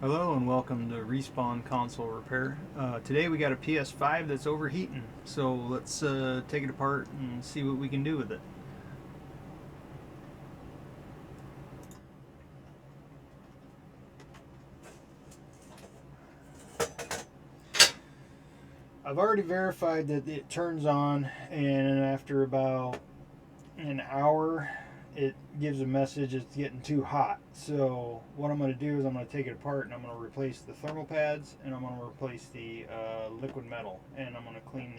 Hello and welcome to Respawn Console Repair. Today we got a PS5 that's overheating, so let's take it apart and see what we can do with it. I've already verified that it turns on, and after about an hour it gives a message it's getting too hot. So what I'm going to do is I'm going to take it apart and I'm going to replace the thermal pads, and I'm going to replace the liquid metal, and I'm going to clean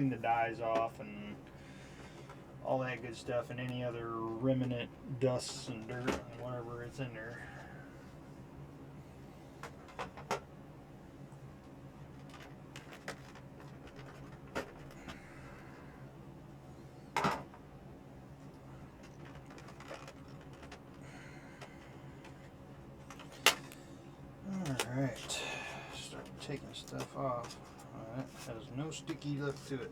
the dyes off and all that good stuff, and any other remnant dusts and dirt and whatever it's in there. Alright, start taking stuff off. Alright, has no sticky left to it.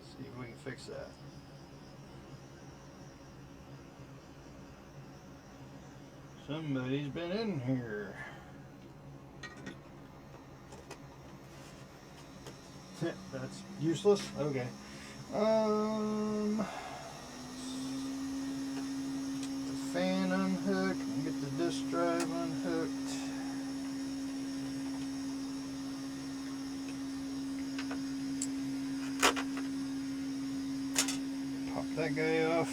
See if we can fix that. Somebody's been in here. That's useless. Okay. The fan unhooked. Get the disk drive unhooked. Pop that guy off.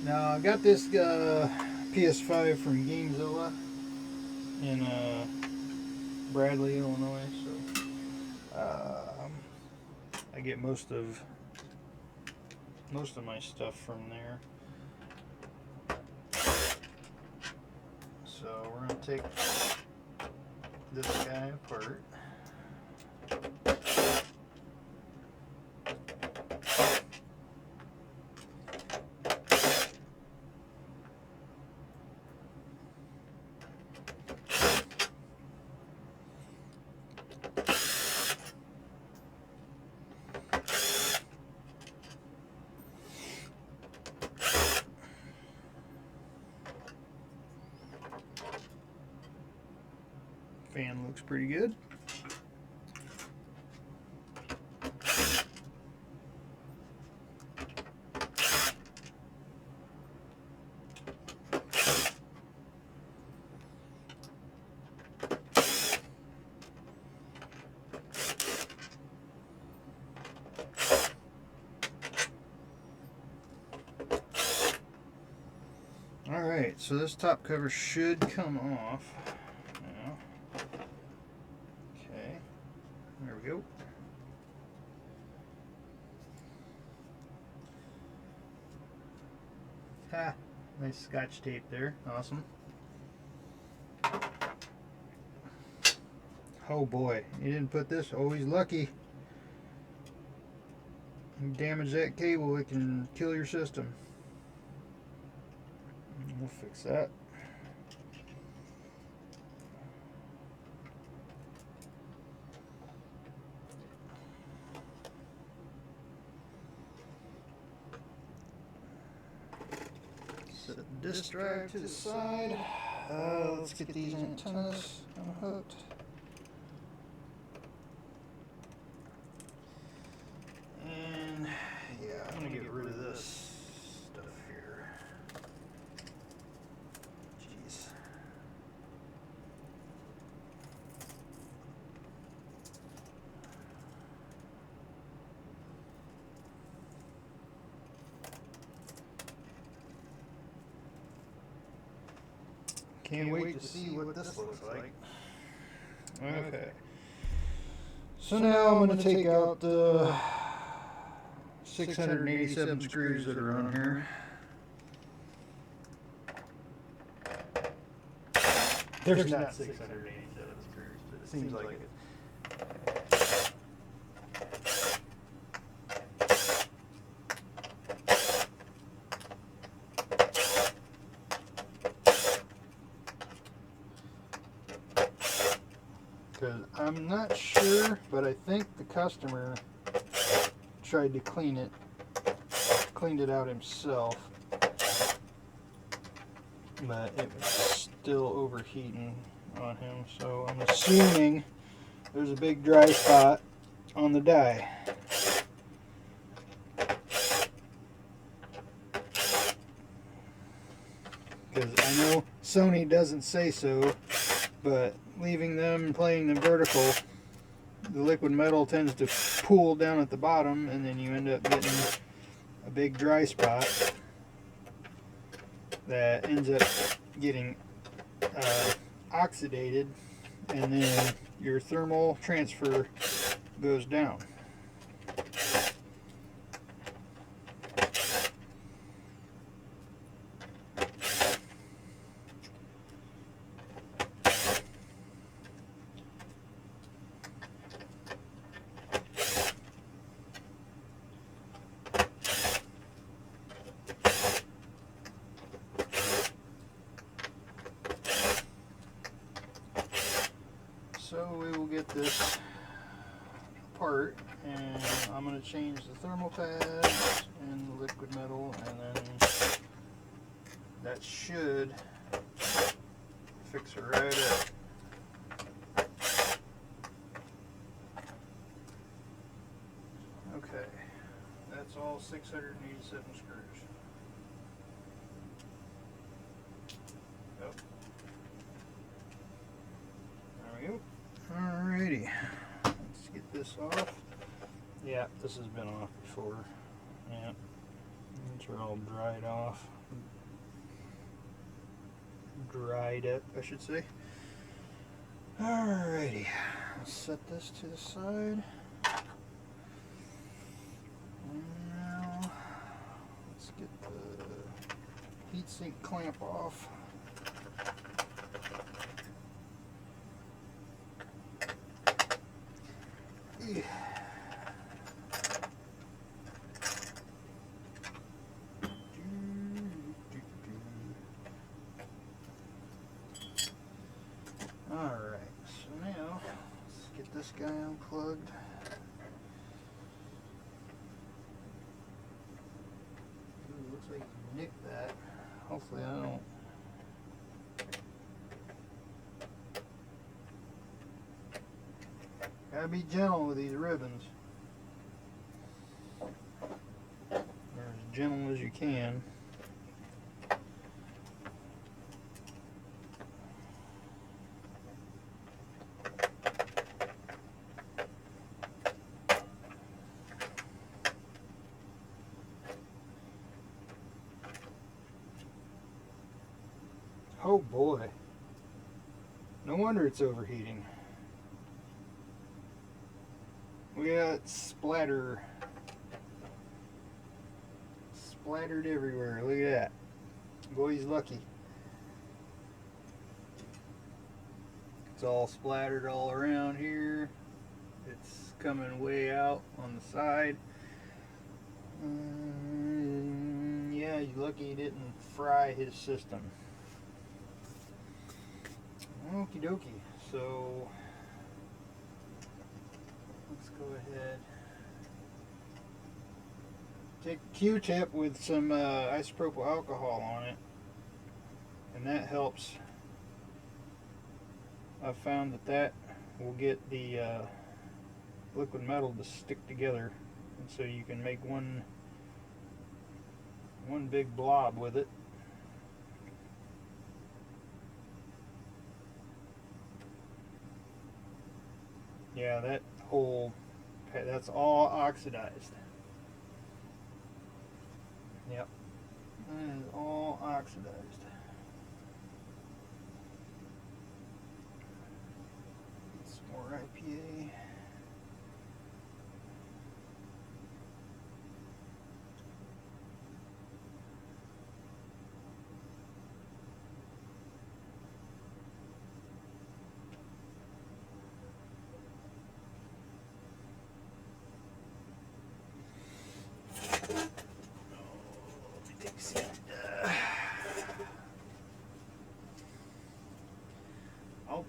Now I got this PS5 from Gamezilla in Bradley, Illinois. So I get most of my stuff from there. So we're gonna take this guy apart. Fan looks pretty good. Alright, so this top cover should come off now. Okay, there we go. Ha! Nice scotch tape there. Awesome. Oh boy, you didn't put this. Oh, he's lucky. You damage that cable, it can kill your system. We'll fix that. Set the disk drive to the side. Let's get these antennas unhooked. And yeah, I'm gonna get rid of this stuff here. Jeez. Can't wait to see what this looks like. Okay. So now I'm going to take out the 687 screws that are on here. There's not 687 screws, but it seems like it. Because I'm not sure, but I think the customer tried to clean it cleaned it out himself, but it was still overheating on him. So I'm assuming there's a big dry spot on the die. Because I know Sony doesn't say so, but leaving them playing the vertical, the liquid metal tends to pool down at the bottom, and then you end up getting a big dry spot that ends up getting oxidated, and then your thermal transfer goes down. So we will get this apart, and I'm going to change the thermal pads and the liquid metal, and then that should fix it right up. Okay, that's all 687 screws. Yep. There we go. Alrighty, let's get this off. Yeah, this has been off before. Yeah, it's all dried off. Dried up, I should say. Alrighty, let's set this to the side. And now, let's get the heatsink clamp off. Yeah. Alright, so now let's get this guy unplugged. Ooh, looks like you nicked that. Hopefully I don't. Gotta be gentle with these ribbons. Or as gentle as you can. Oh boy. No wonder it's overheating. We got splattered everywhere. Look at that. Boy's lucky. It's all splattered all around here. It's coming way out on the side. Yeah, you're lucky he didn't fry his system. Okie dokie. So let's go ahead. Take a Q-tip with some isopropyl alcohol on it, and that helps. I've found that will get the liquid metal to stick together, and so you can make one big blob with it. Yeah, that's all oxidized. Yep, that is all oxidized. Some more IPA.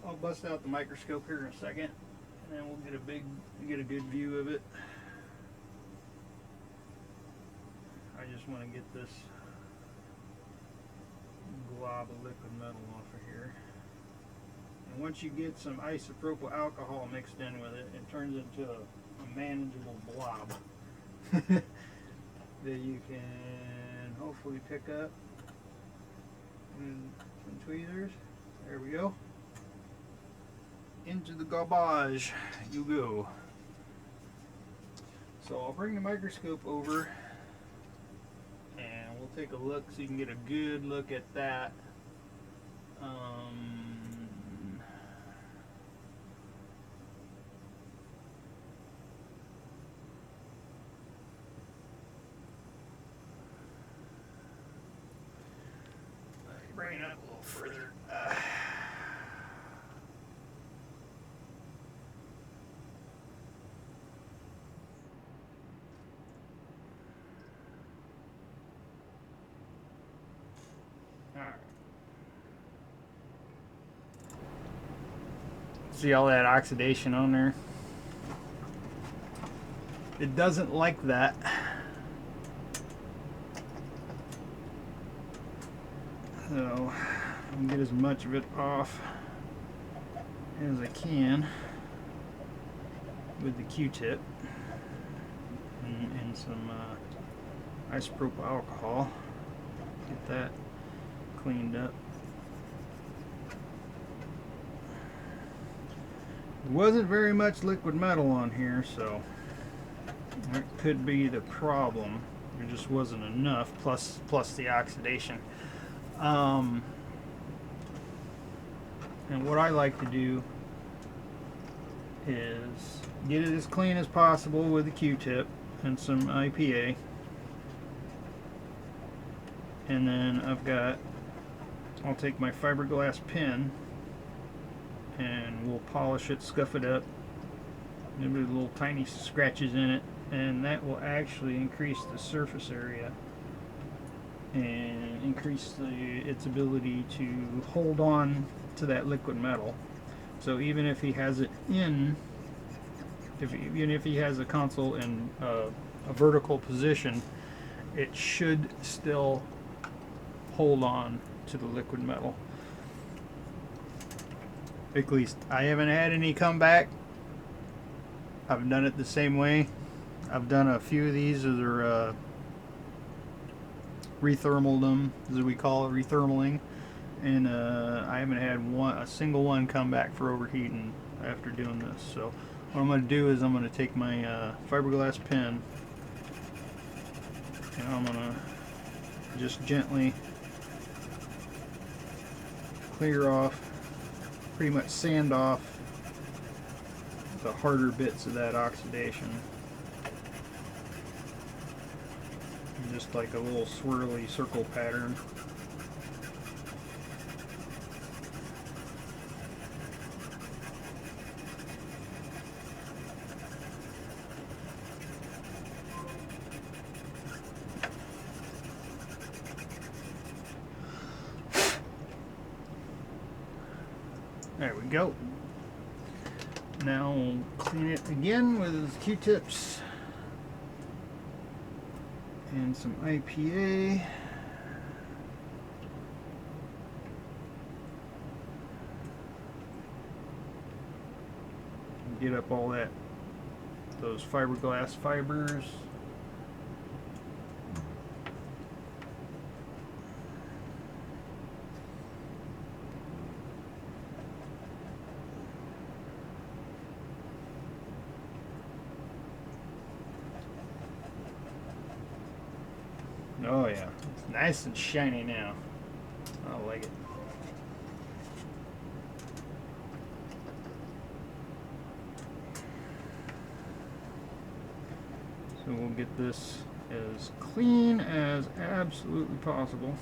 I'll bust out the microscope here in a second, and then we'll get a good view of it. I just want to get this glob of liquid metal off of here. And once you get some isopropyl alcohol mixed in with it, it turns into a manageable blob that you can hopefully pick up with some tweezers. There we go. Into the garbage you go. So I'll bring the microscope over and we'll take a look so you can get a good look at that. Bring it up a little further. Alright. See all that oxidation on there? It doesn't like that. So I'll get as much of it off as I can with the Q-tip and some isopropyl alcohol. Get that cleaned up. There wasn't very much liquid metal on here, so that could be the problem. There just wasn't enough, plus the oxidation. And what I like to do is get it as clean as possible with a Q-tip and some IPA. And then I'll take my fiberglass pen and we'll polish it, scuff it up. There'll be little tiny scratches in it, and that will actually increase the surface area and increase its ability to hold on to that liquid metal. So even if he has it even if he has a console in a vertical position, it should still hold on to the liquid metal. At least I haven't had any come back. I've done it the same way. I've done a few of these that are rethermaled them, as we call it, rethermaling, and I haven't had a single one come back for overheating after doing this. So what I'm going to do is I'm going to take my fiberglass pen and I'm going to just gently clear off, pretty much sand off the harder bits of that oxidation. Just like a little swirly circle pattern. There we go. Now we'll clean it again with Q-tips and some IPA. Get up all those fiberglass fibers. Oh yeah, it's nice and shiny now. I like it. So we'll get this as clean as absolutely possible.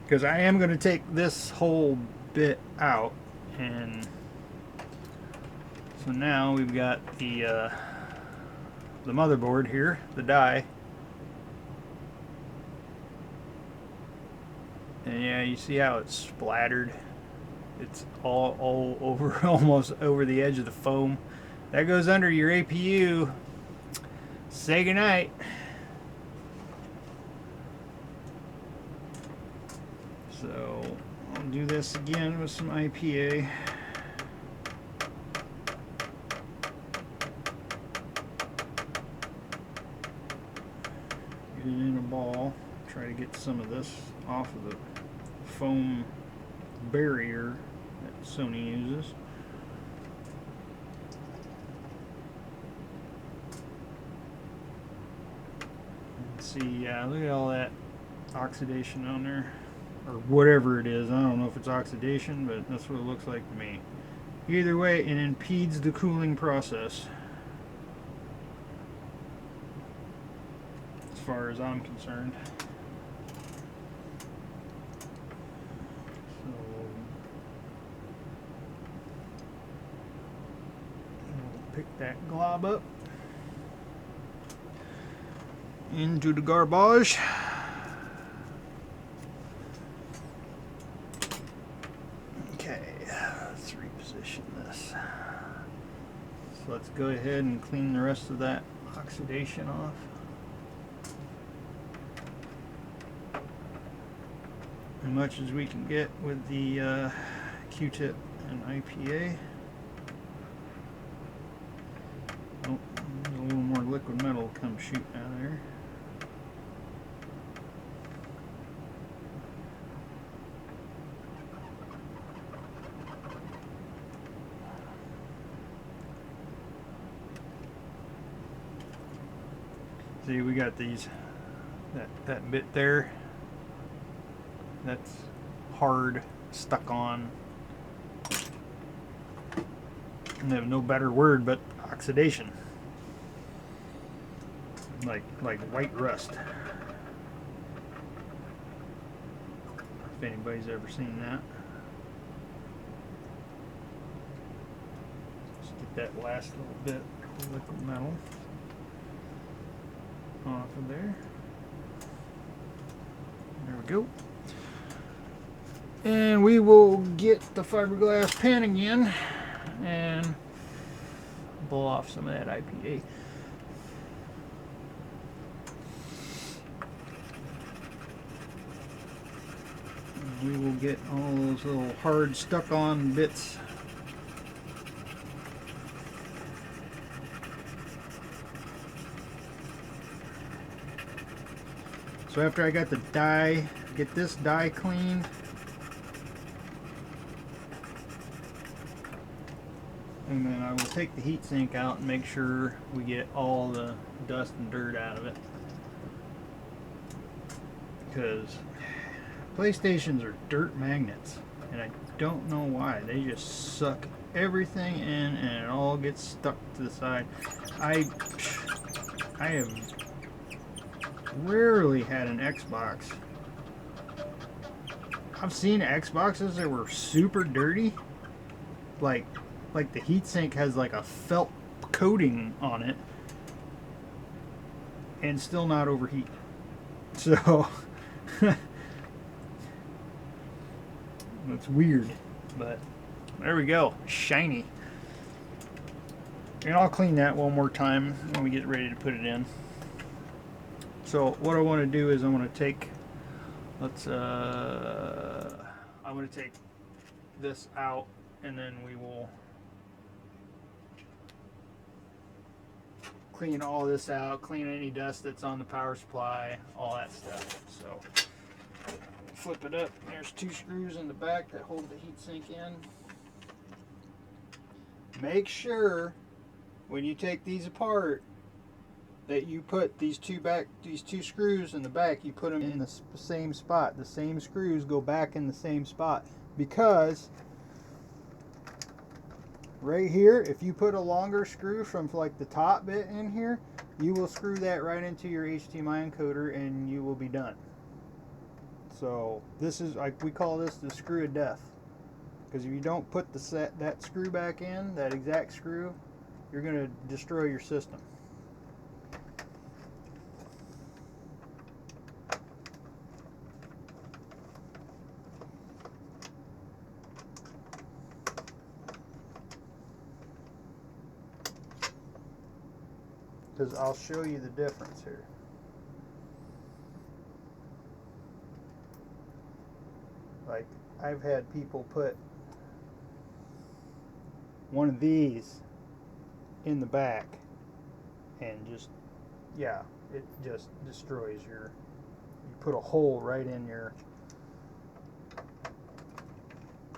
Because I am going to take this whole bit out. And so now we've got the motherboard here, the die. And yeah, you see how it's splattered. It's all over, almost over the edge of the foam. That goes under your APU. Say goodnight. So I'll do this again with some IPA. Get it in a ball. Try to get some of this off of the foam barrier that Sony uses. See, yeah, look at all that oxidation on there, or whatever it is. I don't know if it's oxidation, but that's what it looks like to me. Either way, it impedes the cooling process, as far as I'm concerned. So we'll pick that glob up into the garbage. Okay, let's reposition this. So let's go ahead and clean the rest of that oxidation off. As much as we can get with the Q-tip and IPA. Oh, there's a little more liquid metal come shooting out of there. See, we got these, that bit there, that's hard, stuck on. I have no better word but oxidation. Like white rust. If anybody's ever seen that. Just get that last little bit of liquid metal off of there. There we go. And we will get the fiberglass pan again and blow off some of that IPA. We will get all those little hard stuck on bits. So after I got the die, get this die cleaned, and then I will take the heatsink out and make sure we get all the dust and dirt out of it. Because PlayStations are dirt magnets, and I don't know why. They just suck everything in and it all gets stuck to the side. I have rarely had an Xbox. I've seen Xboxes that were super dirty. Like the heatsink has like a felt coating on it and still not overheat. So it's weird, but there we go, shiny. And I'll clean that one more time when we get ready to put it in. So what I want to do is I want to take, I'm going to take this out, and then we will clean all this out, clean any dust that's on the power supply, all that stuff. So flip it up. There's 2 screws in the back that hold the heatsink in. Make sure when you take these apart that you put these two screws in the back, you put them in the same spot. The same screws go back in the same spot, because right here, if you put a longer screw from like the top bit in here, you will screw that right into your HDMI encoder and you will be done. So this is, like, we call this the screw of death, because if you don't put that screw back in, that exact screw, you're going to destroy your system. because I'll show you the difference here. Like, I've had people put one of these in the back and just, yeah, it just destroys your, you put a hole right in your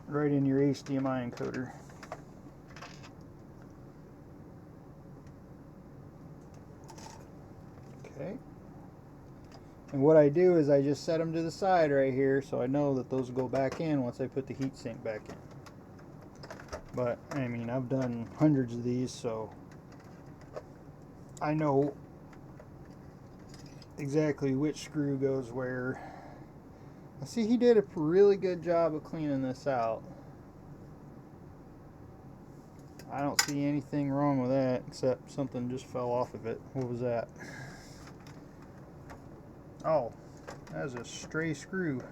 HDMI encoder. Okay. And what I do is I just set them to the side right here, so I know that those will go back in once I put the heatsink back in. But I mean, I've done hundreds of these, so I know exactly which screw goes where. I see he did a really good job of cleaning this out. I don't see anything wrong with that, except something just fell off of it. What was that? Oh, that was a stray screw.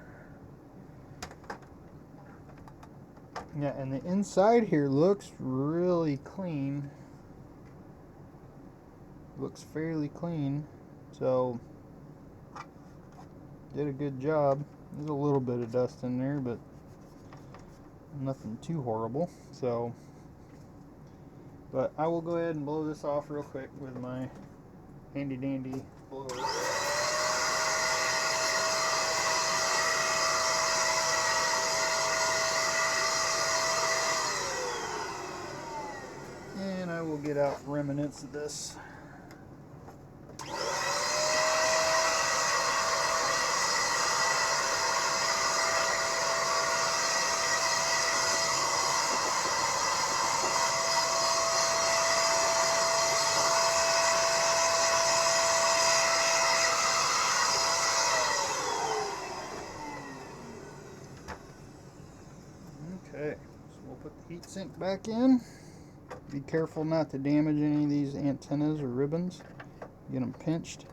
Yeah, and the inside here looks really clean. Looks fairly clean. So, did a good job. There's a little bit of dust in there, but nothing too horrible. So, but I will go ahead and blow this off real quick with my handy dandy blower. And I will get out remnants of this. Okay, so we'll put the heatsink back in. Be careful not to damage any of these antennas or ribbons. Get them pinched.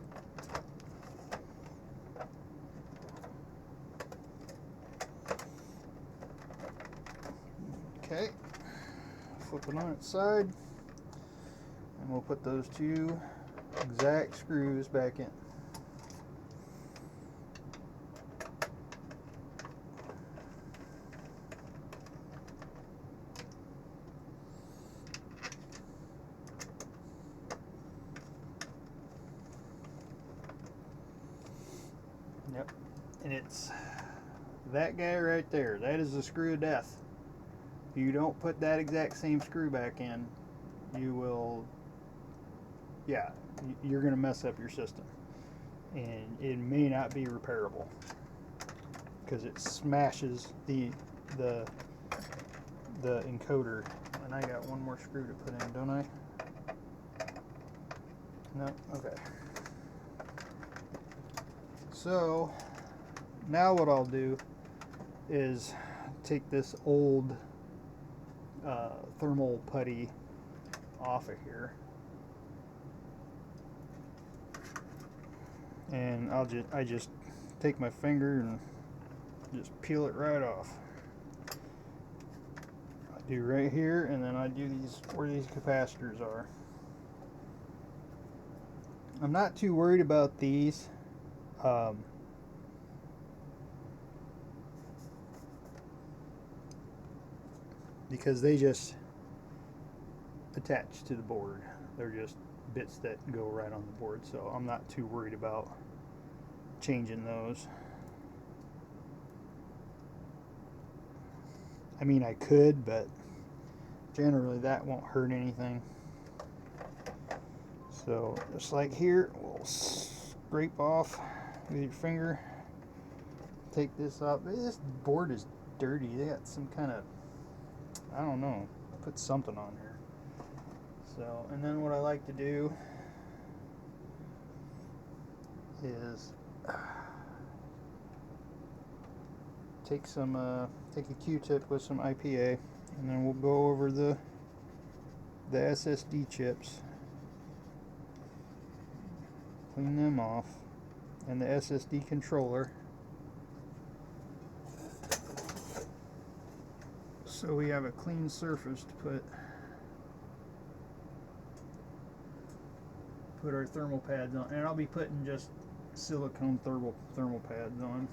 Okay, flip it on its side, and we'll put those two exact screws back in. Yep, and it's that guy right there. That is the screw of death. If you don't put that exact same screw back in, you will, yeah, you're going to mess up your system. And it may not be repairable because it smashes the encoder. And I got one more screw to put in, don't I? No? Okay. So now what I'll do is take this old thermal putty off of here, and I just take my finger and just peel it right off. I do right here, and then I do these where these capacitors are. I'm not too worried about these. Because they just attach to the board. They're just bits that go right on the board, so I'm not too worried about changing those. I mean, I could, but generally that won't hurt anything. So just like here, we'll scrape off with your finger. Take this off. This board is dirty. They got some kind of, I don't know, put something on here. So, and then what I like to do is take a Q-tip with some IPA, and then we'll go over the SSD chips, clean them off, and the SSD controller. So we have a clean surface to put put our thermal pads on, and I'll be putting just silicone thermal pads on.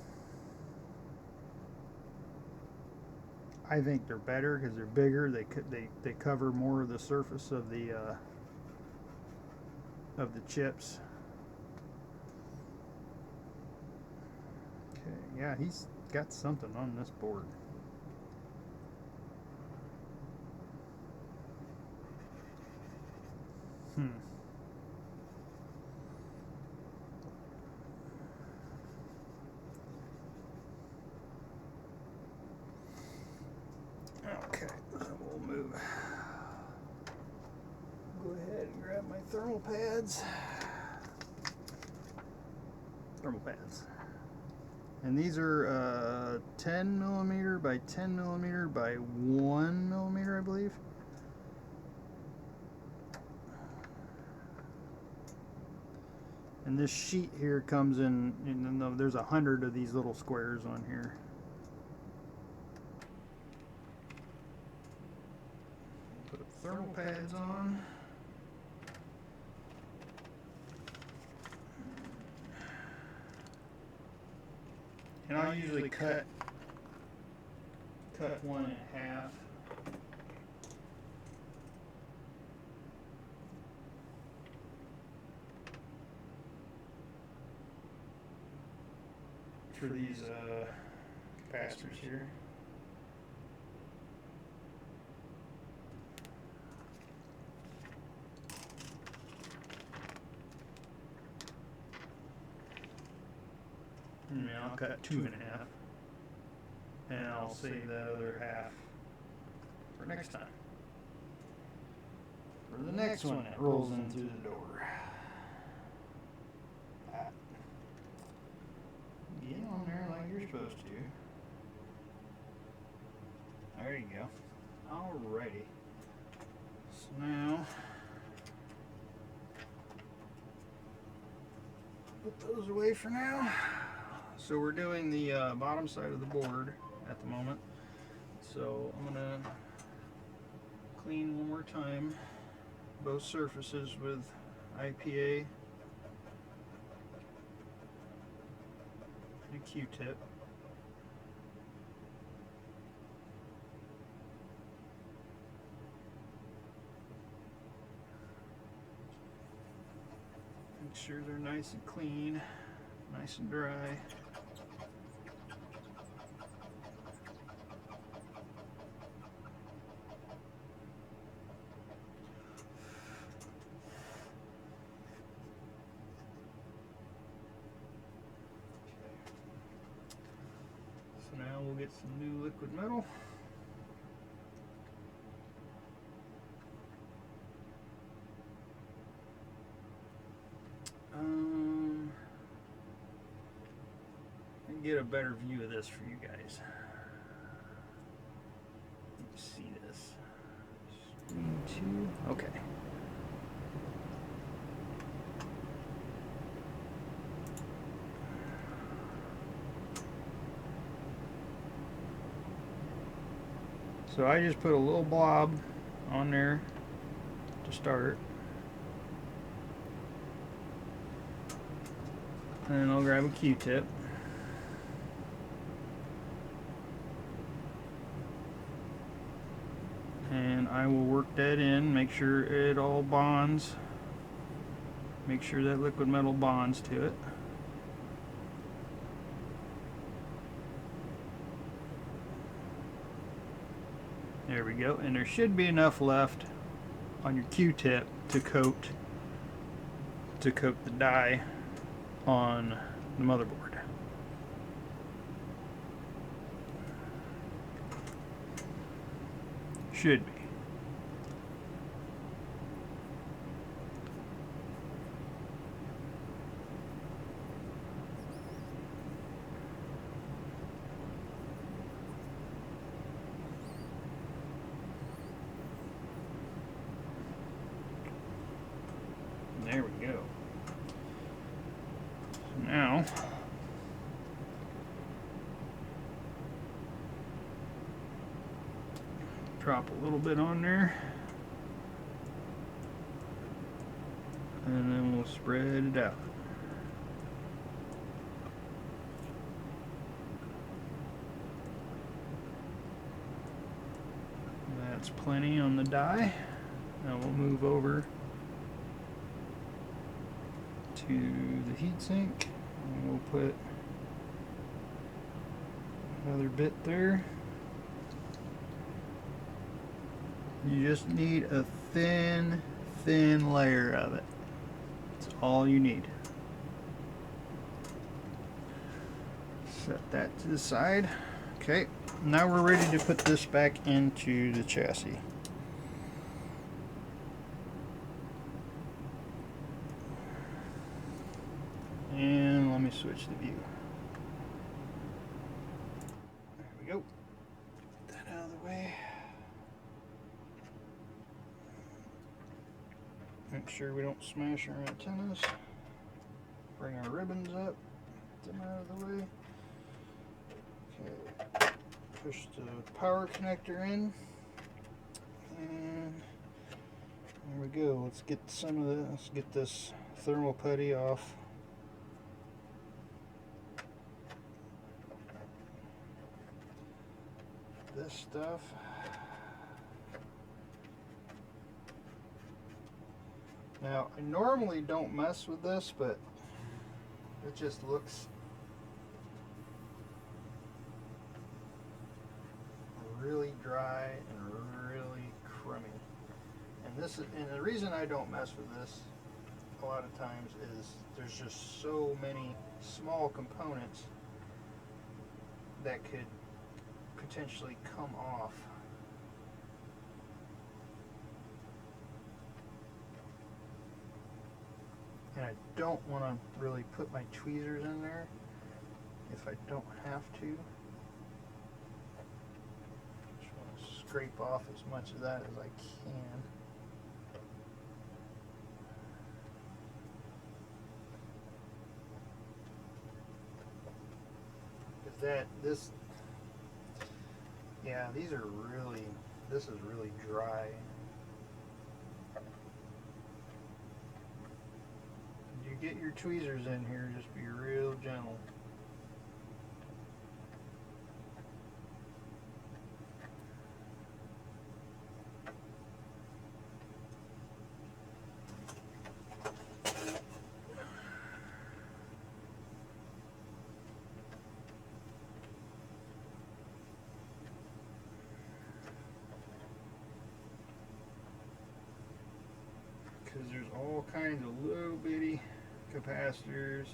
I think they're better because they're bigger. They cover more of the surface of the chips. Okay, yeah, he's got something on this board. Okay, we'll move. Go ahead and grab my thermal pads. And these are 10 millimeter by 10 millimeter by 1 millimeter, I believe. And this sheet here comes in, there's 100 of these little squares on here. Put thermal pads on. And I'll usually cut one in half. For these capacitors here. And I'll cut 2 in half, and I'll save that other half for next time. For the next one that rolls in through the door. Get on there like you're supposed to. There you go. Alrighty. So now, put those away for now. So we're doing the bottom side of the board at the moment. So I'm gonna clean one more time both surfaces with IPA and a Q-tip. Make sure they're nice and clean, nice and dry. So now we'll get some new liquid metal. And get a better view of this for you guys. Let me see this. Screen 2. Okay. So I just put a little blob on there to start. And then I'll grab a Q-tip. And I will work that in, make sure it all bonds. Make sure that liquid metal bonds to it. There we go. And there should be enough left on your Q-tip to coat the die on the motherboard. Should be. There we go. So now drop a little bit on there. and then we'll spread it out. That's plenty on the die. Now we'll move over to the heatsink and we'll put another bit there. You just need a thin layer of it. That's all you need. Set that to the side. Okay, now we're ready to put this back into the chassis. And let me switch the view. There we go. Get that out of the way. Make sure we don't smash our antennas. Bring our ribbons up. Get them out of the way. Okay. Push the power connector in. And there we go. Let's get some of this. Let's get this thermal putty off. This stuff. Now, I normally don't mess with this, but it just looks really dry and really crummy. And the reason I don't mess with this a lot of times is there's just so many small components that could potentially come off. And I don't want to really put my tweezers in there if I don't have to. Just want to scrape off as much of that as I can. Yeah, these are really, this is really dry. You get your tweezers in here, just be real gentle. Because there's all kinds of little bitty capacitors.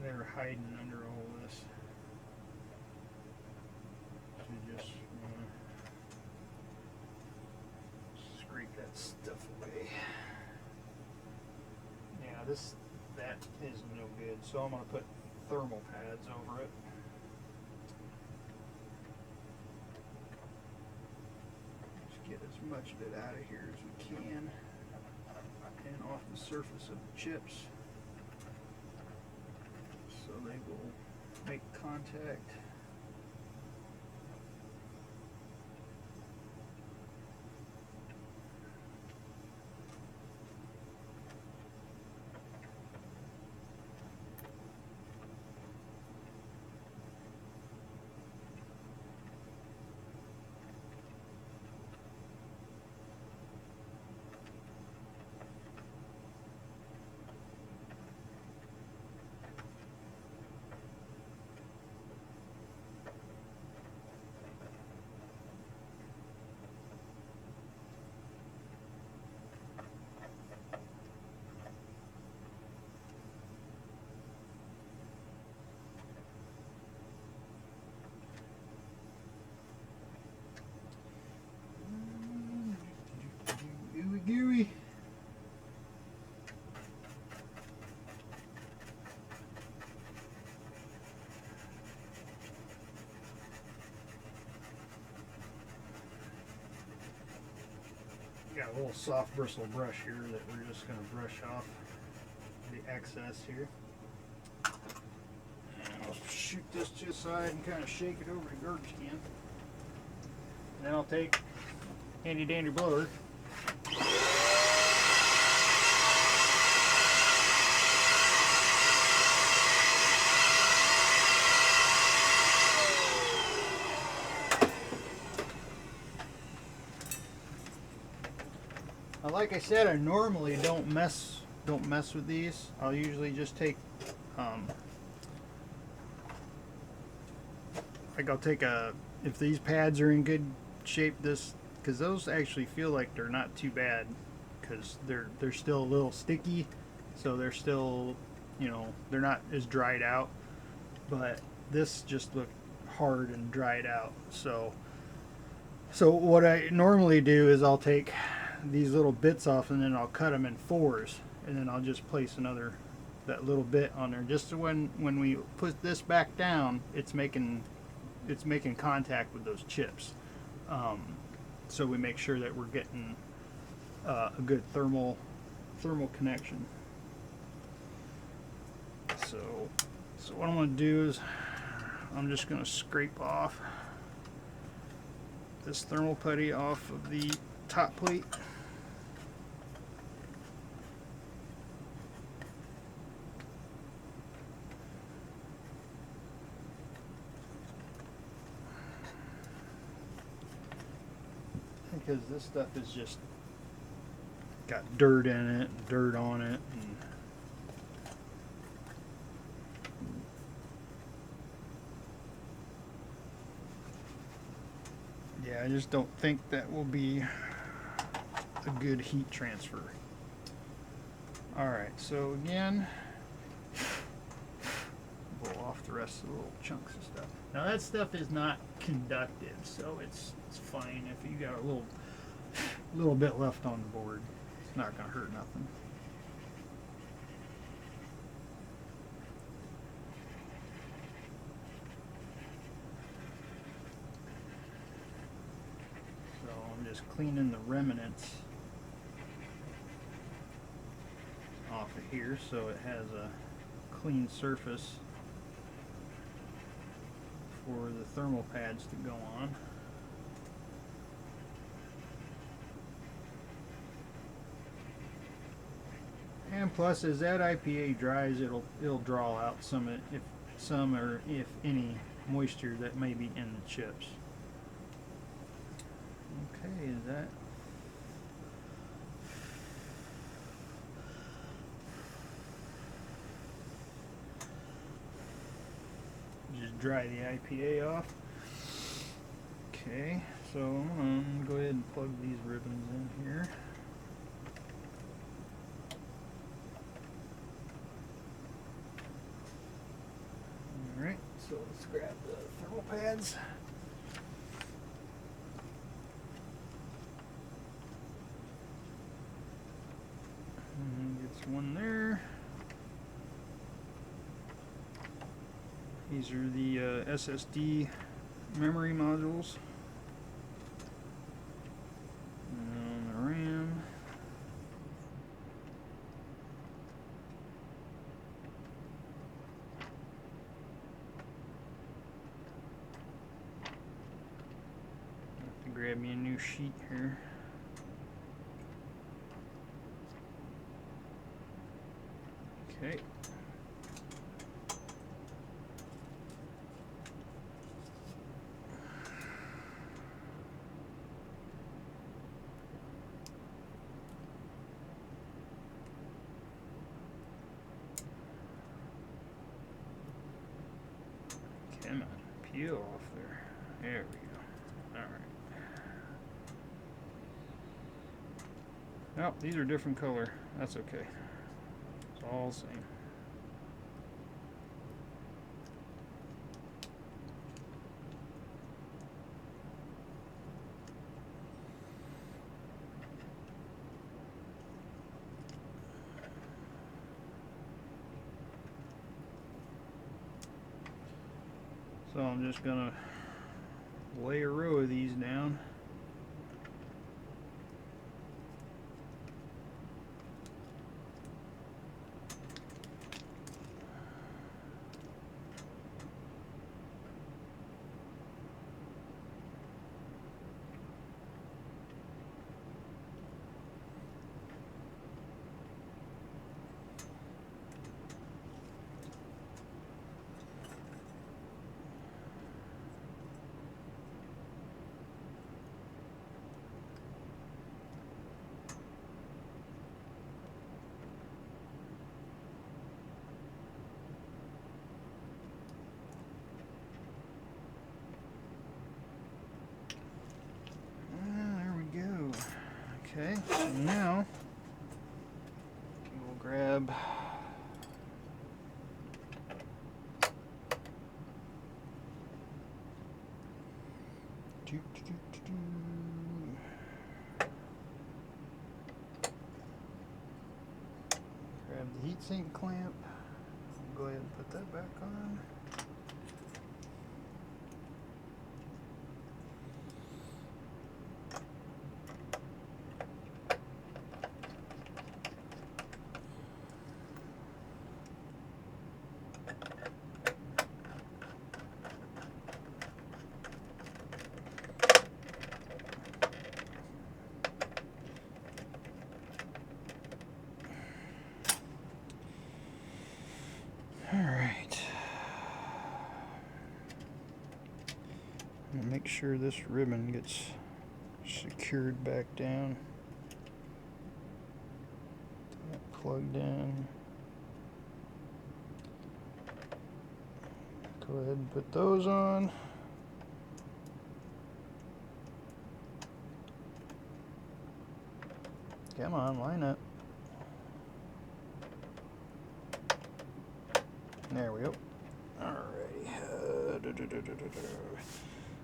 They're hiding under all this. So you just want to scrape that stuff away. Yeah, that is no good. So I'm going to put thermal pads over it. Get as much of it out of here as we can and off the surface of the chips so they will make contact. Gooey. Got a little soft bristle brush here that we're just going to brush off the excess here. And I'll shoot this to the side and kind of shake it over the garbage can. And then I'll take handy dandy blower. Like I said, I normally don't mess with these. I'll usually just take like I'll take if these pads are in good shape, because those actually feel like they're not too bad, because they're still a little sticky, so they're still, you know, they're not as dried out, but this just looked hard and dried out. So what I normally do is I'll take these little bits off, and then I'll cut them in fours, and then I'll just place that little bit on there, just so when we put this back down, it's making contact with those chips. So we make sure that we're getting a good thermal connection. So what I'm going to do is I'm just going to scrape off this thermal putty off of the top plate. Because this stuff is just got dirt in it, dirt on it, and yeah, I just don't think that will be a good heat transfer. Alright, so again, blow off the rest of the little chunks of stuff. Now that stuff is not conductive, so it's fine if you got a little bit left on the board. It's not going to hurt nothing. So I'm just cleaning the remnants off of here so it has a clean surface for the thermal pads to go on. And plus, as that IPA dries, it'll draw out some or if any moisture that may be in the chips. Okay, is that? Just dry the IPA off. Okay, so I'm going to go ahead and plug these ribbons in here. Alright, so let's grab the thermal pads. And gets one there. These are the SSD memory modules. And the RAM. Have to grab me a new sheet here. Okay. Come on, peel off there. There we go. Alright. Oh, these are different color. That's okay. It's all the same. So I'm just gonna lay a row of these down. Okay, so now we'll grab grab the heatsink clamp. I'll go ahead and put that back on. Make sure this ribbon gets secured back down. Plugged in. Go ahead and put those on. Come on, line up. There we go. Alrighty.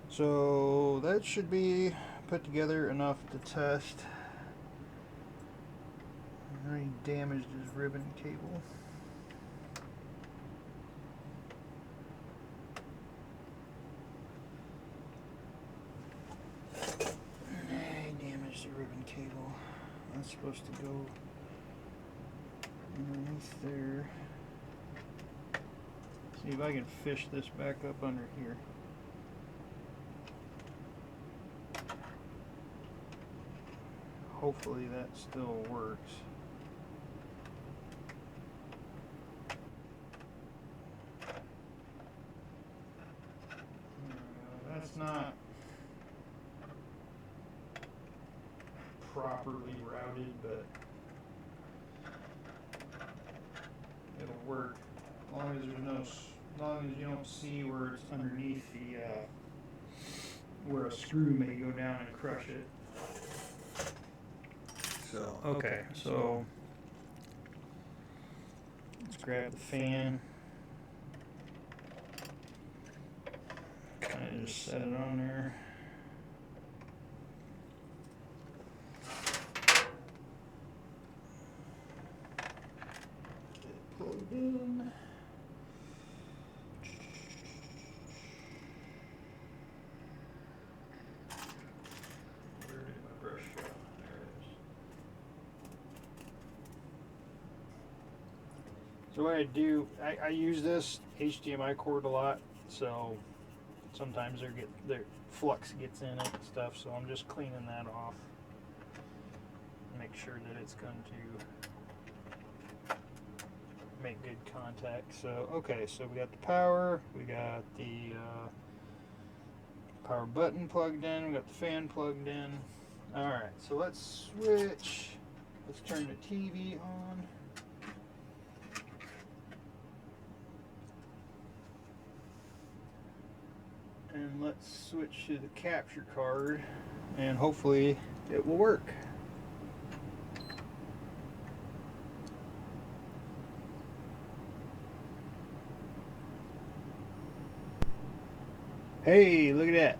So that should be put together enough to test. Already damaged his ribbon cable. I damaged the ribbon cable. That's supposed to go underneath there. See if I can fish this back up under here. Hopefully that still works. That's not properly routed, but it'll work as long as there's no, as long as you don't see where it's underneath the where a screw may go down and crush it. So okay, so let's grab the fan. Kind of just set it on there. Get it plugged in. Where did my brush go? There it is. So what I do, I use this HDMI cord a lot, so sometimes their flux gets in it and stuff, so I'm just cleaning that off. Make sure that it's going to make good contact. So okay, so we got the power, we got the power button plugged in, we got the fan plugged in. Alright, so let's switch. Let's turn the TV on. And let's switch to the capture card, and hopefully it will work. Hey, look at that.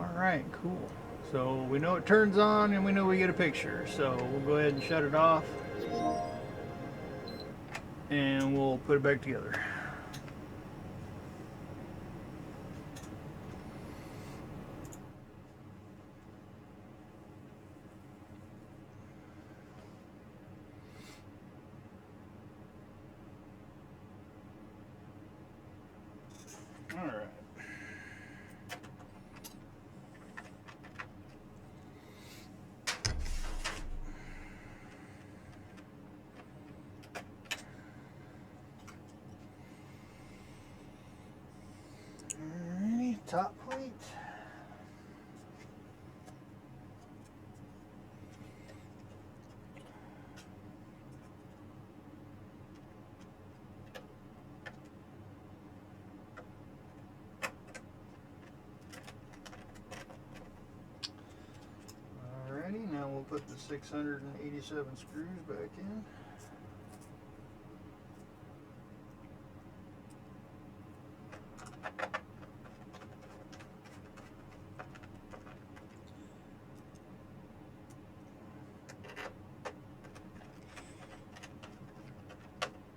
Alright, cool. So we know it turns on and we know we get a picture. So we'll go ahead and shut it off and we'll put it back together. All right. Alrighty, top plate. put the 687 screws back in.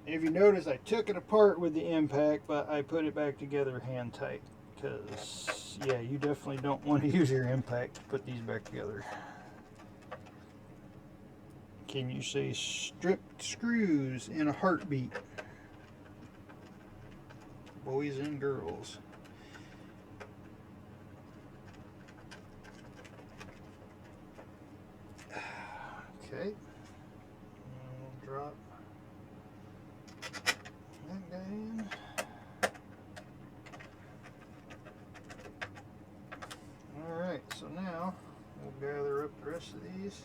If you notice, I took it apart with the impact, but I put it back together hand tight. Because, yeah, you definitely don't want to use your impact to put these back together. Can you say stripped screws in a heartbeat? Boys and girls. Okay. We'll drop that guy in. Alright, so now we'll gather up the rest of these.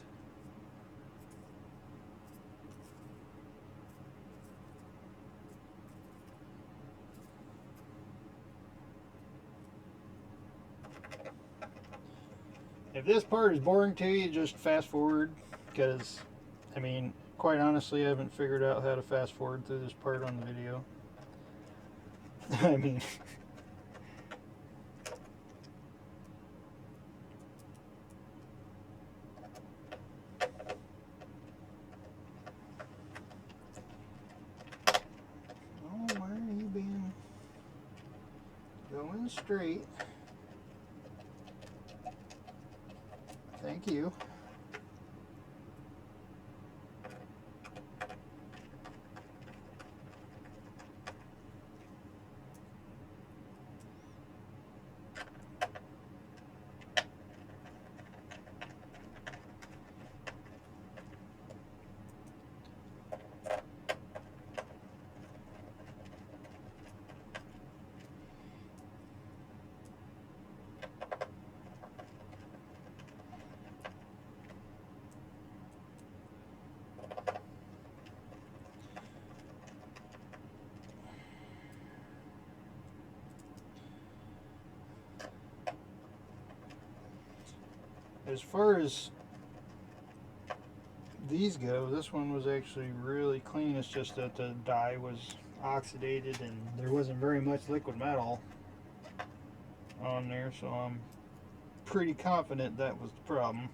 If this part is boring to you, just fast forward, because, I mean, quite honestly, I haven't figured out how to fast forward through this part on the video. I mean... Oh, why are you being... going straight? Thank you. As far as these go, this one was actually really clean. It's just that the dye was oxidated and there wasn't very much liquid metal on there, so I'm pretty confident that was the problem.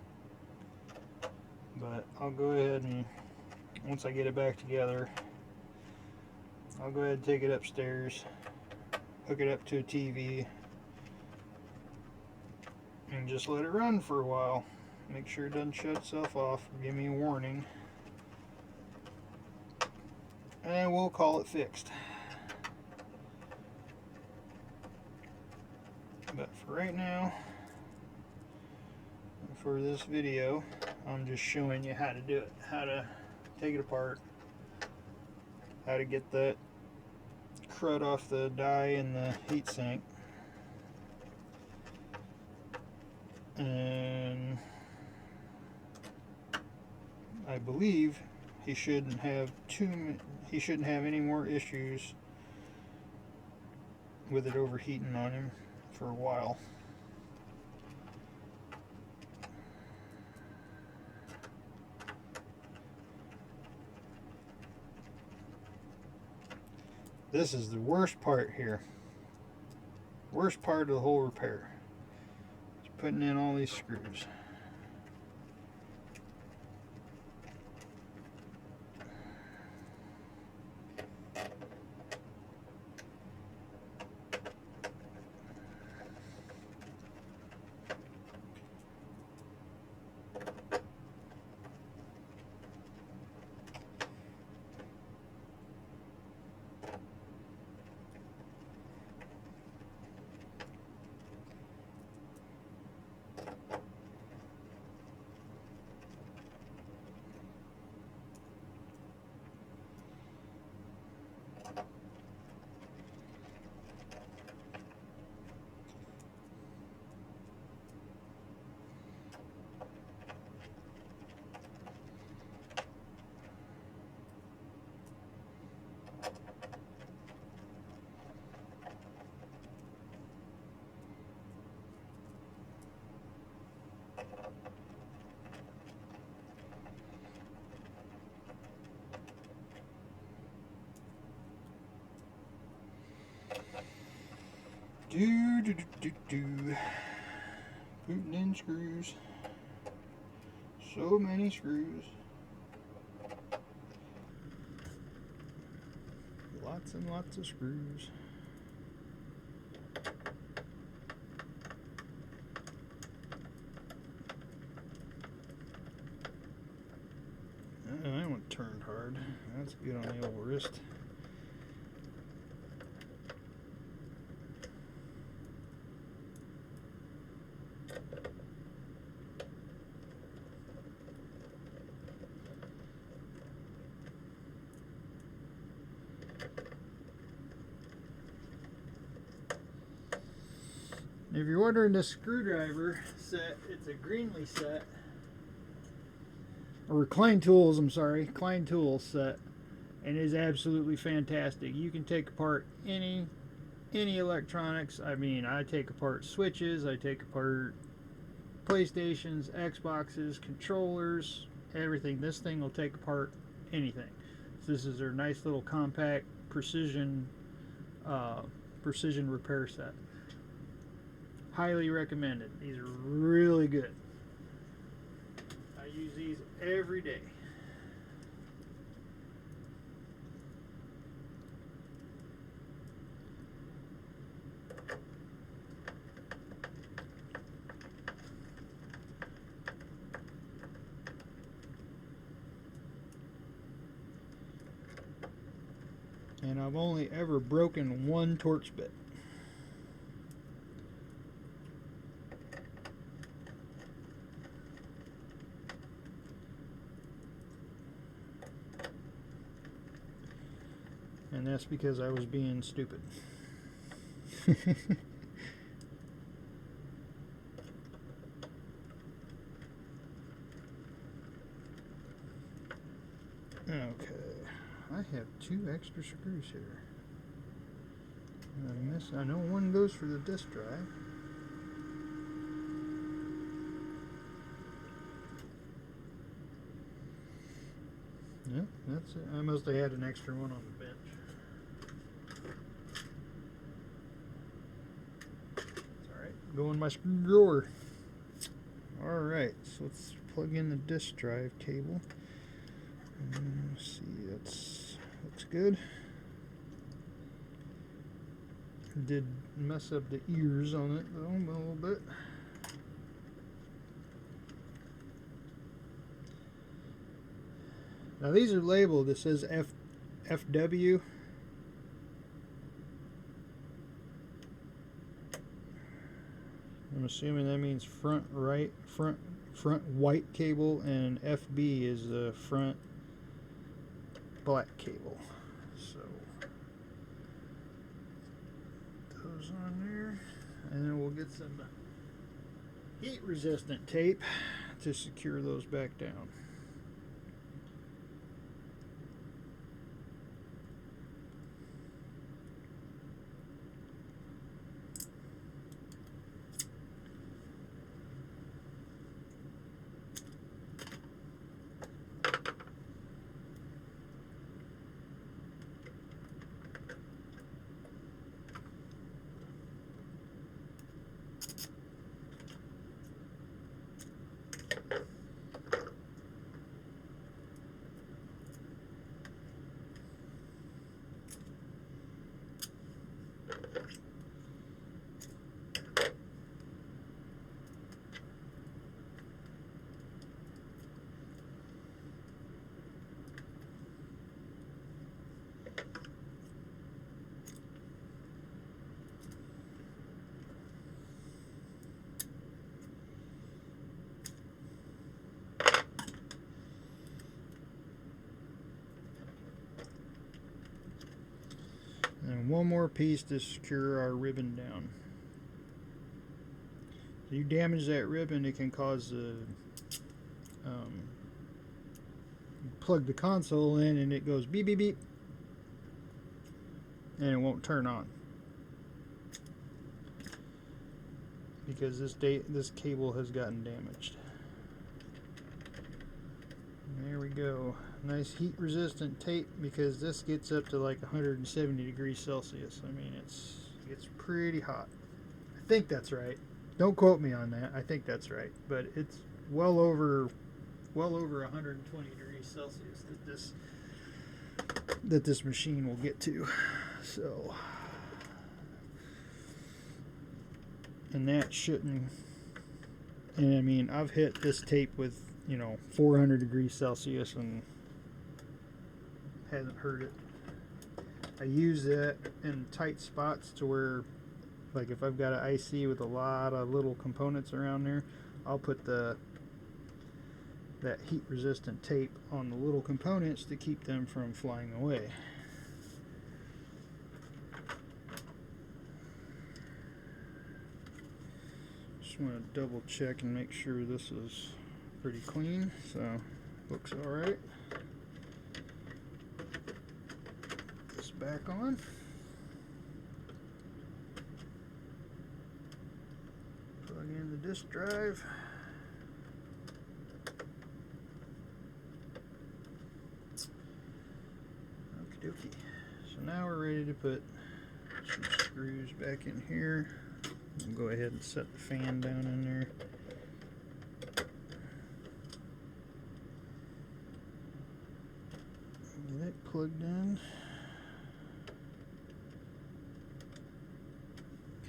But I'll go ahead and once I get it back together, I'll go ahead and take it upstairs, hook it up to a TV, and just let it run for a while. Make sure it doesn't shut itself off. Give me a warning. And we'll call it fixed. But for right now, for this video, I'm just showing you how to do it. How to take it apart. How to get that crud off the die in the heatsink. And I believe he shouldn't have any more issues with it overheating on him for a while. This is the worst part here. Worst part of the whole repair. It's putting in all these screws. Putting in screws. So many screws. Lots and lots of screws. That one turned hard. That's good on the old wrist. If you're ordering this screwdriver set, it's a Greenlee set. Or Klein Tools, I'm sorry. Klein Tools set. And it is absolutely fantastic. You can take apart any electronics. I mean, I take apart switches, I take apart PlayStations, Xboxes, controllers, everything. This thing will take apart anything. So this is their nice little compact precision repair set. Highly recommended. These are really good. I use these every day. And I've only ever broken one torch bit. And that's because I was being stupid. Okay, I have 2 extra screws here. I know one goes for the disk drive. Yeah, that's it. I must have had an extra one on the bench. It's alright. Go in my screw drawer. Alright, so let's plug in the disk drive cable. Let's see, that's looks good. Did mess up the ears on it though a little bit. Now these are labeled. It says FW. I'm assuming that means front white cable, and FB is the front black cable. So those on there, and then we'll get some heat resistant tape to secure those back down. And one more piece to secure our ribbon down. If you damage that ribbon, it can cause the plug the console in and it goes beep beep beep, and it won't turn on because this cable has gotten damaged. And there we go. Nice heat resistant tape, because this gets up to like 170 degrees Celsius. I mean, it's pretty hot. think that's right. Don't quote me on that. I think that's right, but it's well over 120 degrees Celsius that this machine will get to. So, and that shouldn't. And I mean, I've hit this tape with 400 degrees Celsius and hasn't hurt it. I use that in tight spots to where, like if I've got an IC with a lot of little components around there, I'll put that heat resistant tape on the little components to keep them from flying away. Just want to double check and make sure this is pretty clean, so looks alright. This back on. Plug in the disk drive. Okie dokie. So now we're ready to put some screws back in here. We'll go ahead and set the fan down in there. Get it plugged in.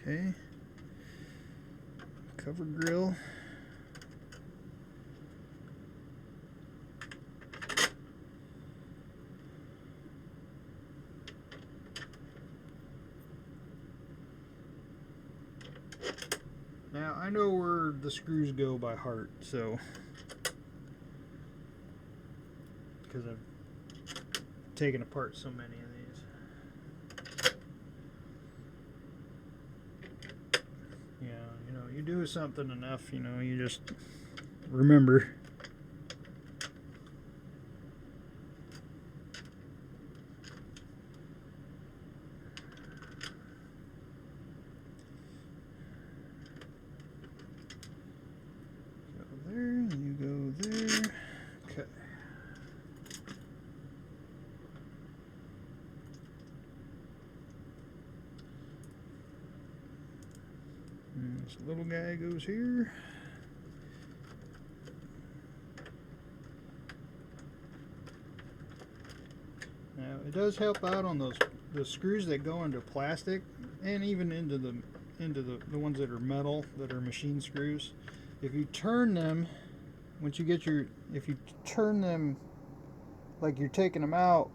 Okay. Cover grill. Now I know where the screws go by heart, so because I've taken apart so many of these. Yeah, you do something enough, you just remember. This little guy goes here. Now it does help out on the screws that go into plastic and even into the ones that are metal, that are machine screws. If you turn them, if you turn them like you're taking them out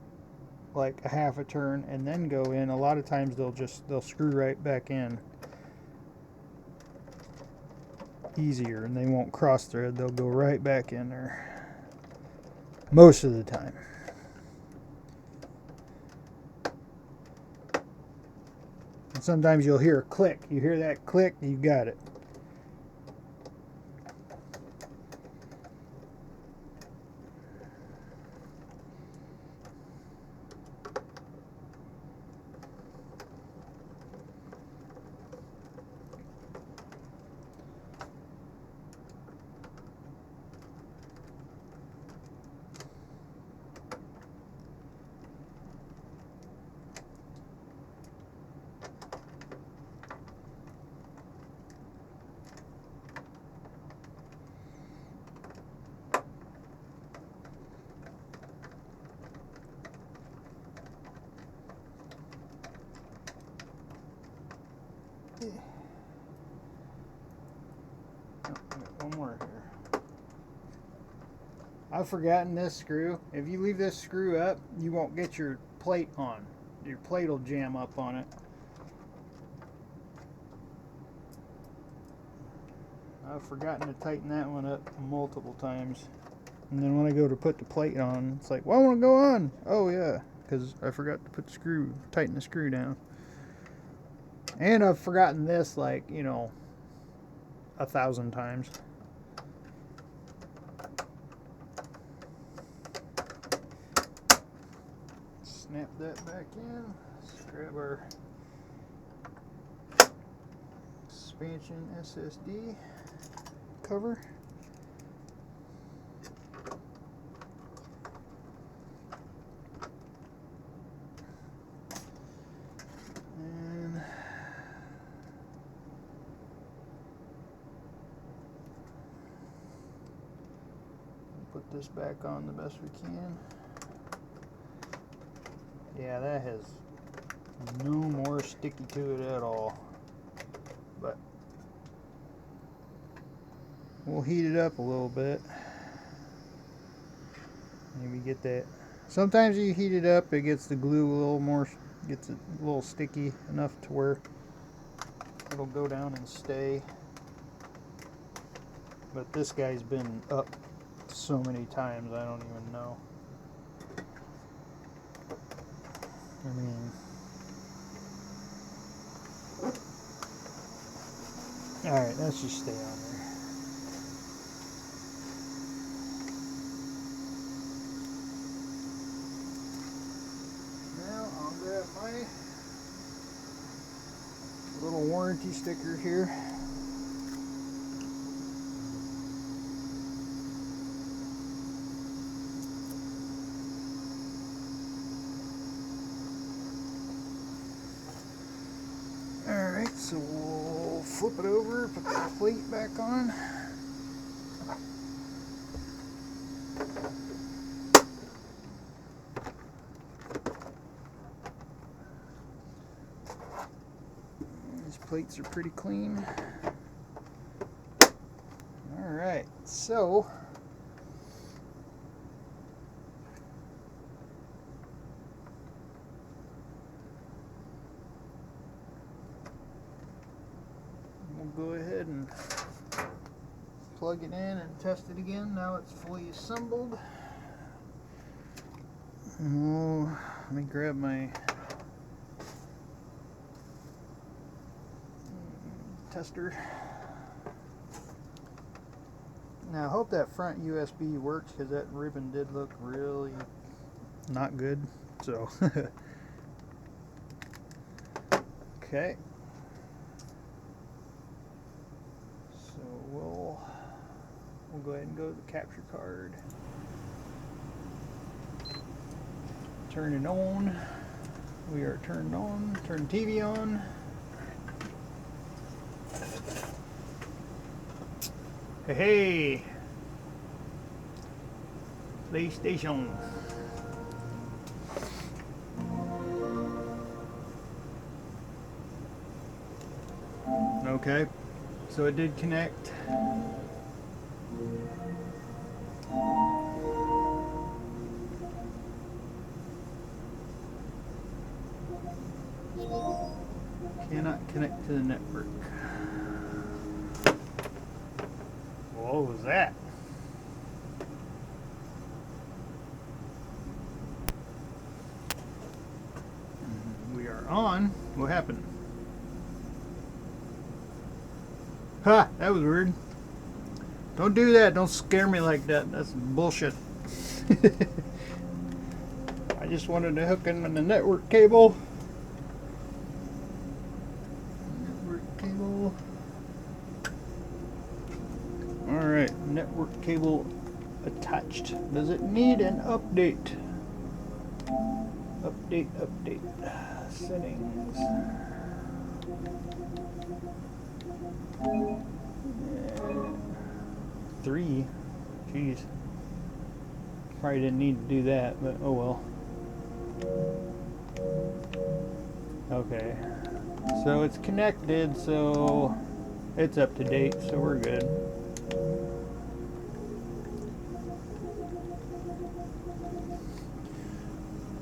like a half a turn and then go in, a lot of times they'll screw right back in easier and they won't cross thread. They'll go right back in there most of the time. And sometimes you'll hear a click. You hear that click, you got it. One more here. I've forgotten this screw. If you leave this screw up, you won't get your plate on. Your plate will jam up on it. I've forgotten to tighten that one up multiple times. And then when I go to put the plate on, it's like, well, I want to go on. Oh yeah, because I forgot to put tighten the screw down. And I've forgotten this, like, 1,000 times. Snap that back in. Let's grab our expansion SSD cover. And this back on the best we can. Yeah, that has no more sticky to it at all. But we'll heat it up a little bit. Maybe get that. Sometimes you heat it up, it gets the glue a little more, gets it a little sticky enough to where it'll go down and stay. But this guy's been up so many times, I don't even know. I mean, alright, let's just stay on there. Now I'll grab my little warranty sticker here. Alright, so we'll flip it over, put the plate back on. These plates are pretty clean. Alright, so we'll go ahead and plug it in and test it again. Now it's fully assembled. Let me grab my tester. Now I hope that front USB works, because that ribbon did look really not good. So okay. So we'll go ahead and go to the capture card. Turn it on. We are turned on. Turn the TV on. Hey, PlayStation. Okay, so it did connect. Cannot connect to the network. What was that? We are on. What happened? Ha! That was weird. Don't do that. Don't scare me like that. That's bullshit. I just wanted to hook in the network cable. Network cable. Alright, network cable attached. Does it need an update? Update. Settings. 3. Jeez. Probably didn't need to do that, but oh well. Okay. So it's connected, so it's up to date, so we're good.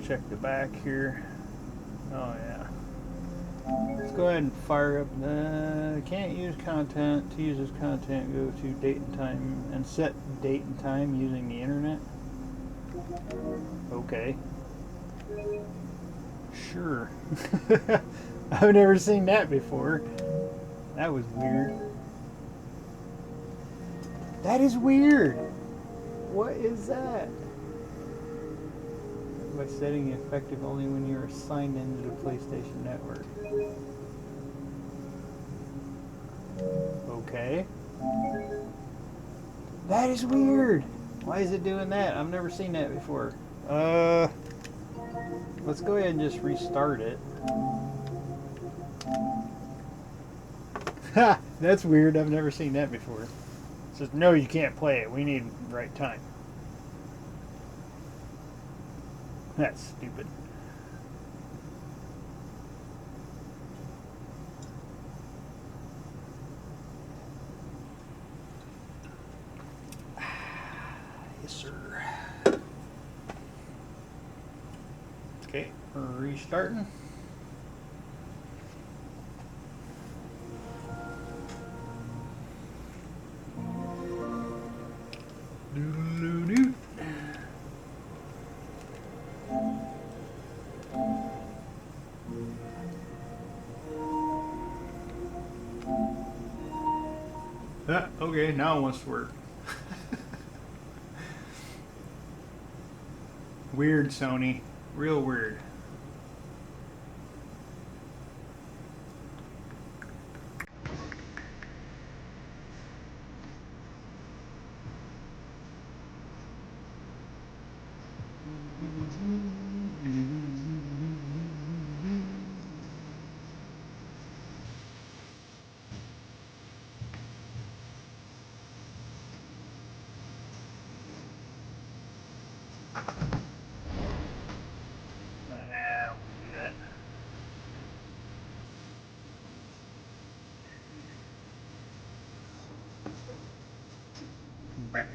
Check the back here. Oh yeah. Let's go ahead and fire up the can't use content. To use this content, go to date and time and set date and time using the internet. Okay. Sure. I've never seen that before. That was weird. That is weird. What is that? By setting effective only when you are signed into the PlayStation Network. Okay. That is weird. Why is it doing that? I've never seen that before. Let's go ahead and just restart it. Ha! That's weird. I've never seen that before. It says, no, you can't play it. We need the right time. That's stupid. Yes, sir. Okay, we're restarting. Doo-doo-doo. Okay, now it wants to work. Weird, Sony. Real weird. Back.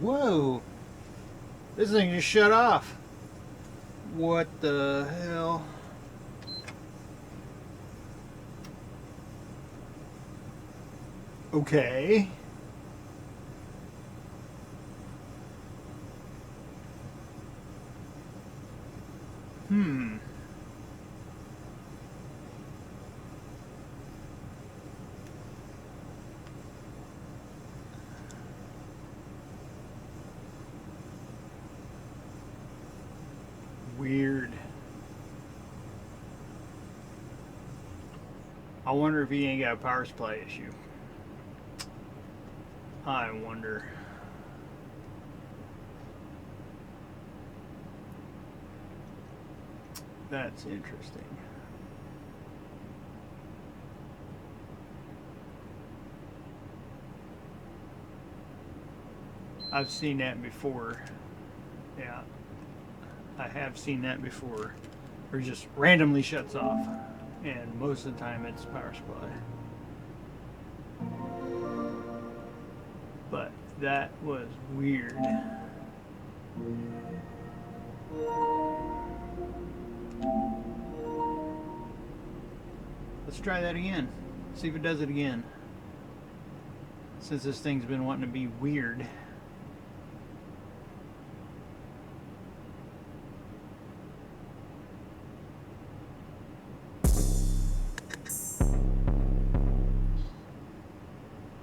Whoa! This thing just shut off. What the hell? Okay. Weird. I wonder if he ain't got a power supply issue. I wonder. That's interesting. I've seen that before. Yeah. I have seen that before. Or just randomly shuts off. And most of the time it's power supply. But that was weird. Let's try that again. See if it does it again. Since this thing's been wanting to be weird.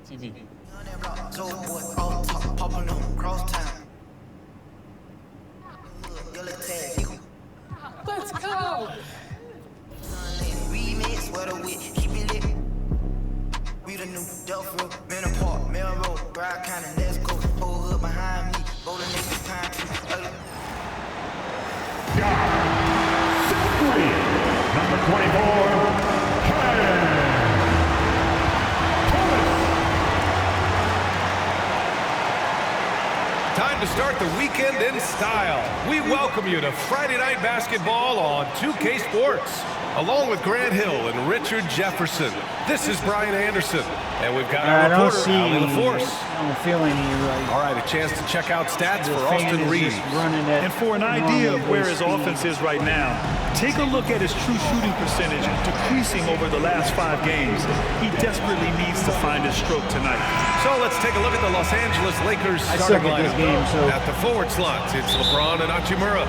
TV. Let's go! Remix, what a wit, keep it lit. We the new Duffer, Man Park, Melrose, Bride County, let's go. Whole hood behind me, golden niggas pine tree. Number 24, Time to start the weekend in style. We welcome you to Friday Night Basketball on 2K Sports. Along with Grant Hill and Richard Jefferson, this is Brian Anderson. And we've got our reporter out in the force. I don't feel any All right, a chance to check out stats for Austin Reeves. And for an idea of where his offense is right now, take a look at his true shooting percentage decreasing over the last 5 games. He desperately needs to find his stroke tonight. So let's take a look at the Los Angeles Lakers starting lineup. At the forward slots, it's LeBron and Hachimura.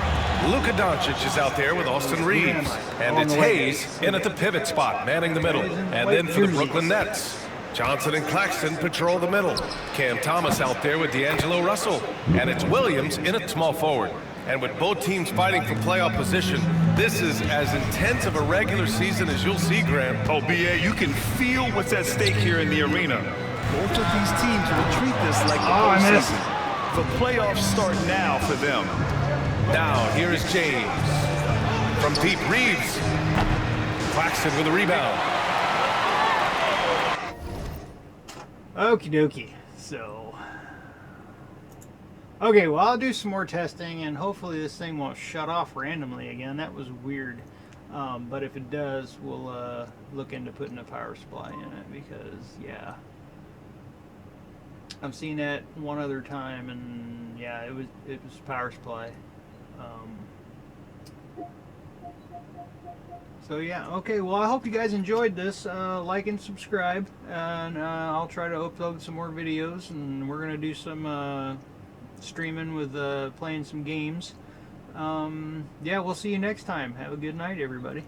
Luka Doncic is out there with Austin Reeves. And it's Hayes in at the pivot spot, manning the middle. And then for the Brooklyn Nets, Johnson and Claxton patrol the middle. Cam Thomas out there with D'Angelo Russell. And it's Williams in at small forward. And with both teams fighting for playoff position, this is as intense of a regular season as you'll see, Graham. Oh, BA, you can feel what's at stake here in the arena. Both of these teams will treat this like the postseason. The playoffs start now for them. Now, here's James. From deep, Reeves. Claxton with a rebound. Okie dokie. So, okay, well, I'll do some more testing, and hopefully this thing won't shut off randomly again. That was weird. But if it does, we'll look into putting a power supply in it, because, yeah, I've seen that one other time, and yeah, it was power supply. So yeah, okay, well, I hope you guys enjoyed this. Like and subscribe, and I'll try to upload some more videos, and we're gonna do some streaming with playing some games. Yeah, we'll see you next time. Have a good night, everybody.